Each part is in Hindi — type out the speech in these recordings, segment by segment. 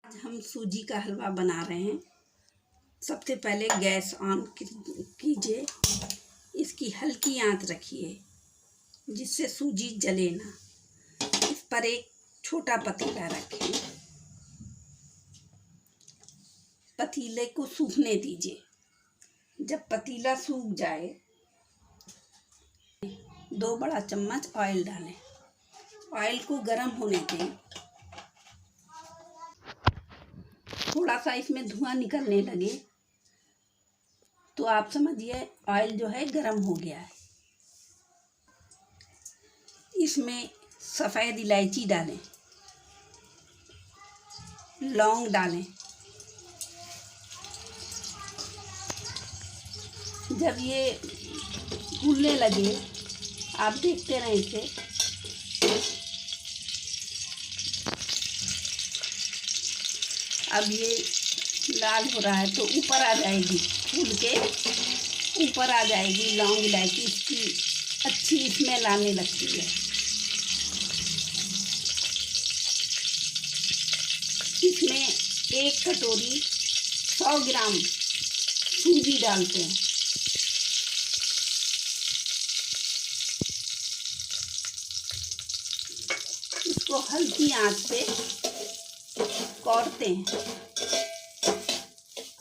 आज हम सूजी का हलवा बना रहे हैं। सबसे पहले गैस ऑन कीजिए, इसकी हल्की आंच रखिए जिससे सूजी जले ना। इस पर एक छोटा पतीला रखें, पतीले को सूखने दीजिए। जब पतीला सूख जाए 2 बड़ा चम्मच ऑयल डालें। ऑयल को गर्म होने दें। थोड़ा सा इसमें धुआं निकलने लगे तो आप समझिए ऑयल जो है गर्म हो गया है। इसमें सफ़ेद इलायची डालें, लौंग डालें। जब ये फूलने लगे आप देखते रहें इसे। अब ये लाल हो रहा है तो ऊपर आ जाएगी, फूल के ऊपर आ जाएगी लौंग इलायची, इसकी अच्छी स्मेल आने लगती है। इसमें 1 कटोरी 100 ग्राम सूजी डालते हैं। इसको हल्की आंच पे कौरते हैं,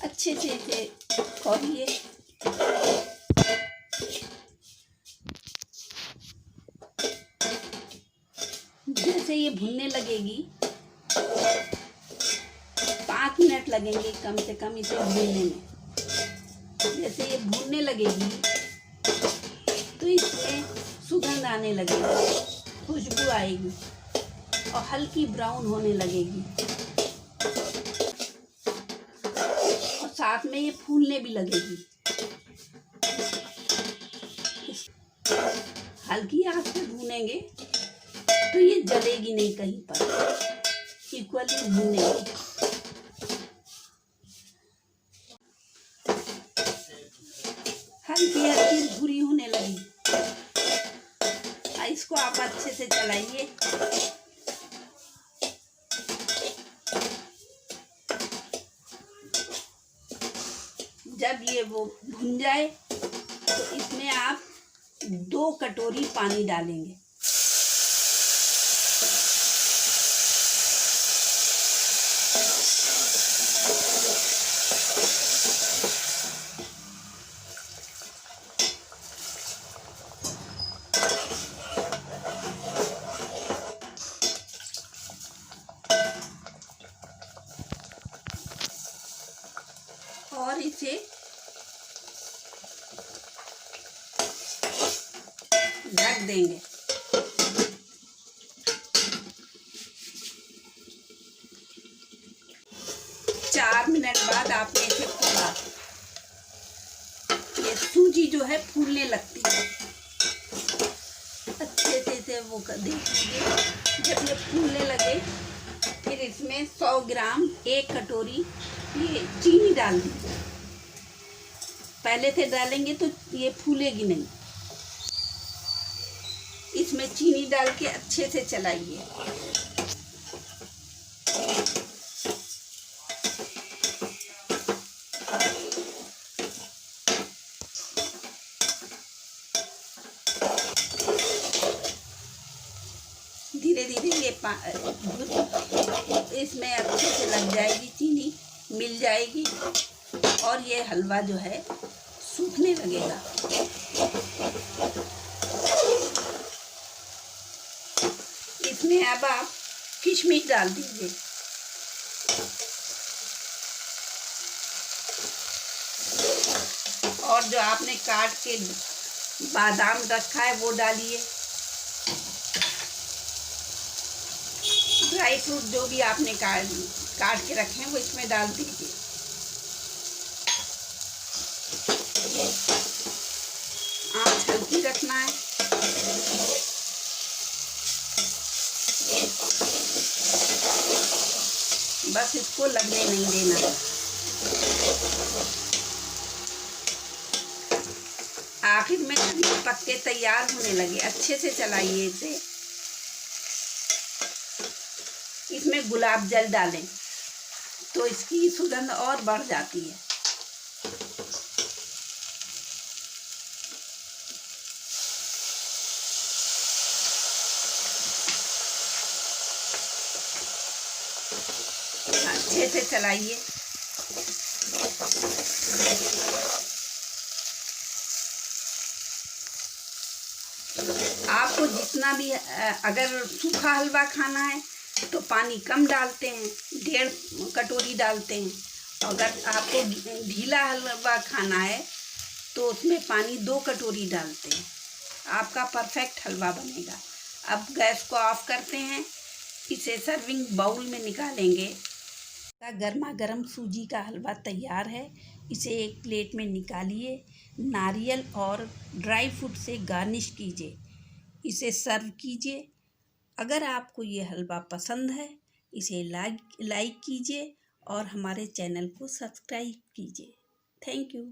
अच्छे से इसे कौरिए। जैसे ये भुनने लगेगी 5 मिनट लगेंगे कम से कम इसे भूनने में। जैसे ये भूनने लगेगी तो इसमें सुगंध आने लगेगी, खुशबू आएगी और हल्की ब्राउन होने लगेगी और साथ में ये फूलने भी लगेगी। हल्की आंच पे भूनेंगे तो ये जलेगी नहीं, कहीं पर इक्वली भूनेंगे। हल्की हल्की भूरी होने लगी। इसको आप अच्छे से चलाइए। जब ये वो भुन जाए तो इसमें आप 2 कटोरी पानी डालेंगे। और इसे ढक देंगे। चार मिनट बाद आपने इसे खोला, ये सूजी जो है फूलने लगती है। अच्छे से इसे वो कर दीजिए। जब ये फूलने लगे फिर इसमें 100 ग्राम 1 कटोरी ये चीनी डाल दीजिए। पहले से डालेंगे तो ये फूलेगी नहीं। इसमें चीनी डाल के अच्छे से चलाइए। धीरे धीरे ये इसमें अच्छे से लग जाएगी, चीनी मिल जाएगी और ये हलवा जो है सूखने लगेगा। इसमें अब आप किशमिश डाल दीजिए। और जो आपने काट के बादाम रखा है वो डालिए। ड्राई फ्रूट जो भी आपने काट के रखे हैं वो इसमें डाल दीजिए। आंच हल्की रखना है। बस इसको लगने नहीं देना है। आखिर में ये पत्ते तैयार होने लगे, अच्छे से चलाइए इसे। इसमें गुलाब जल डालें। तो इसकी सुगंध और बढ़ जाती है। अच्छे से चलाइए। आपको जितना भी अगर सूखा हलवा खाना है तो पानी कम डालते हैं, 1.5 कटोरी डालते हैं। अगर आपको ढीला हलवा खाना है तो उसमें पानी 2 कटोरी डालते हैं। आपका परफेक्ट हलवा बनेगा। अब गैस को ऑफ करते हैं, इसे सर्विंग बाउल में निकालेंगे। गर्मा गर्म सूजी का हलवा तैयार है। इसे एक प्लेट में निकालिए, नारियल और ड्राई फ्रूट से गार्निश कीजिए, इसे सर्व कीजिए। अगर आपको ये हलवा पसंद है, इसे लाइक कीजिए और हमारे चैनल को सब्सक्राइब कीजिए। Thank you.